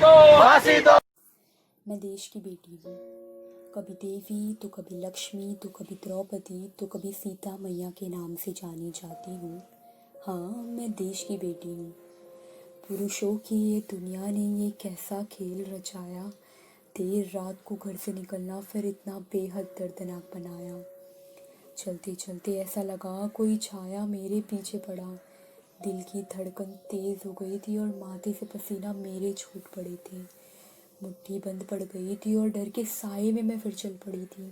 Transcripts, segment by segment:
फांसी दो। मैं देश की बेटी हूँ, कभी देवी तो कभी लक्ष्मी तो कभी द्रौपदी तो कभी सीता मैया के नाम से जानी जाती हूँ। हाँ, मैं देश की बेटी हूँ। पुरुषों की ये दुनिया ने ये कैसा खेल रचाया, देर रात को घर से निकलना फिर इतना बेहद दर्दनाक बनाया। चलते चलते ऐसा लगा कोई छाया मेरे पीछे पड़ा। दिल की धड़कन तेज हो गई थी और माथे से पसीना मेरे छूट पड़े थे। मुट्ठी बंद पड़ गई थी और डर के साए में मैं फिर चल पड़ी थी।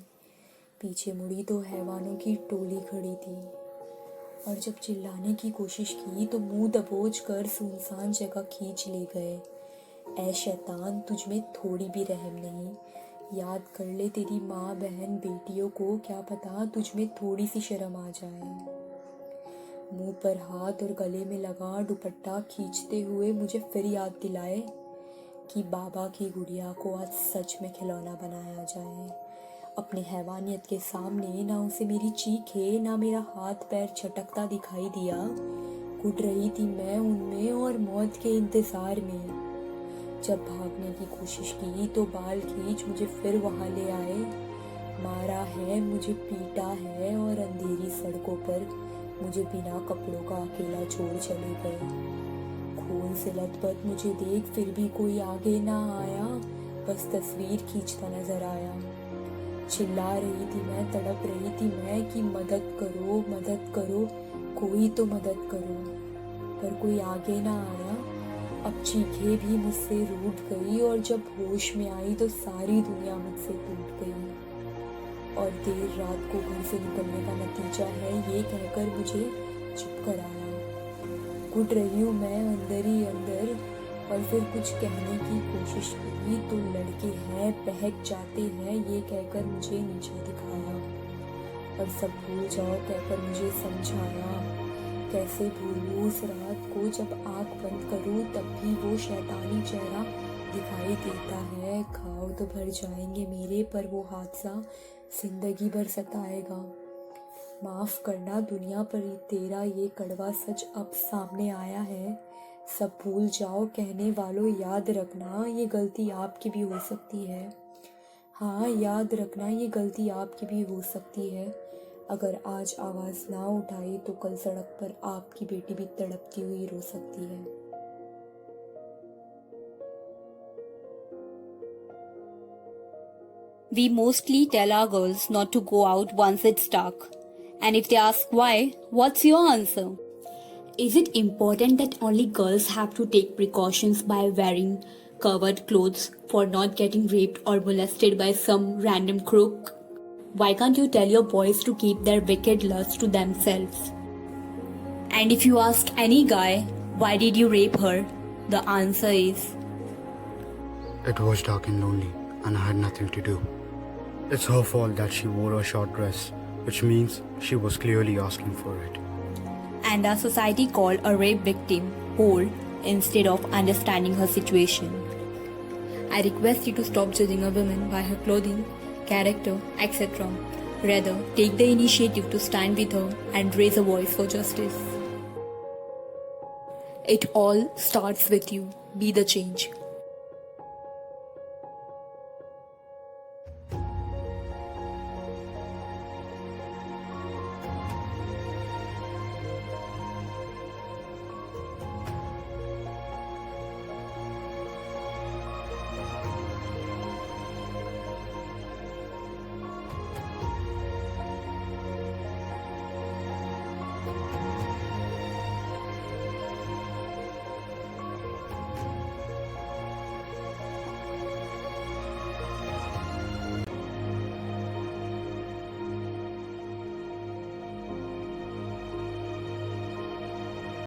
पीछे मुड़ी तो हैवानों की टोली खड़ी थी और जब चिल्लाने की कोशिश की तो मुंह दबोच कर सुनसान जगह खींच ले गए। ऐ शैतान, तुझ में थोड़ी भी रहम नहीं। याद कर ले तेरी माँ बहन बेटियों को, क्या पता तुझ में थोड़ी सी शर्म आ जाए। मुंह पर हाथ और गले में लगा दुपट्टा खींचते हुए मुझे फिर याद दिलाए कि बाबा की गुड़िया को आज सच में खिलौना बनाया जाए। अपने हैवानियत के सामने ना उसे मेरी चीखें ना मेरा हाथ पैर झटकता दिखाई दिया। घुट रही थी मैं उनमें और मौत के इंतजार में। जब भागने की कोशिश की तो बाल खींच मुझे फिर वहां ले आए। मारा है, मुझे पीटा है और अंधेरी सड़कों पर मुझे बिना कपड़ों का अकेला छोड़ चले गए। खून से लथपथ मुझे देख फिर भी कोई आगे ना आया, बस तस्वीर खींचता नजर आया। चिल्ला रही थी मैं, तड़प रही थी मैं कि मदद करो, कोई तो मदद करो। पर कोई आगे ना आया। अब चीखें भी मुझसे रूठ गई और जब होश में आई तो सारी दुनिया मुझसे टूट गई। और देर रात को घर से निकलने का नतीजा है ये कहकर मुझे चुप कराया। घुट रही हूँ मैं अंदर ही अंदर और फिर कुछ कहने की कोशिश की तो लड़के हैं, बहक जाते हैं ये कहकर मुझे नीचे दिखाया। और सब भूल जाओ कहकर मुझे समझाया। कैसे भूलूं उस रात को जब आँख बंद करूं तब भी वो शैतानी चेहरा दिखाई देता है। घाव तो भर जाएंगे मेरे, पर वो हादसा जिंदगी भर सताएगा। माफ करना दुनिया, पर तेरा ये कड़वा सच अब सामने आया है। सब भूल जाओ कहने वालों, याद रखना ये गलती आपकी भी हो सकती है। हाँ, याद रखना ये गलती आपकी भी हो सकती है। अगर आज आवाज़ ना उठाई तो कल सड़क पर आपकी बेटी भी तड़पती हुई रो सकती है। We mostly tell our girls not to go out once it's dark. And if they ask why, what's your answer? Is it important that only girls have to take precautions by wearing covered clothes for not getting raped or molested by some random crook? Why can't you tell your boys to keep their wicked lust to themselves? And if you ask any guy, why did you rape her? The answer is, it was dark and lonely, and I had nothing to do. It's her fault that she wore a short dress, which means she was clearly asking for it. And our society called a rape victim whore instead of understanding her situation. I request you to stop judging a woman by her clothing, character, etc. Rather, take the initiative to stand with her and raise a voice for justice. It all starts with you. Be the change.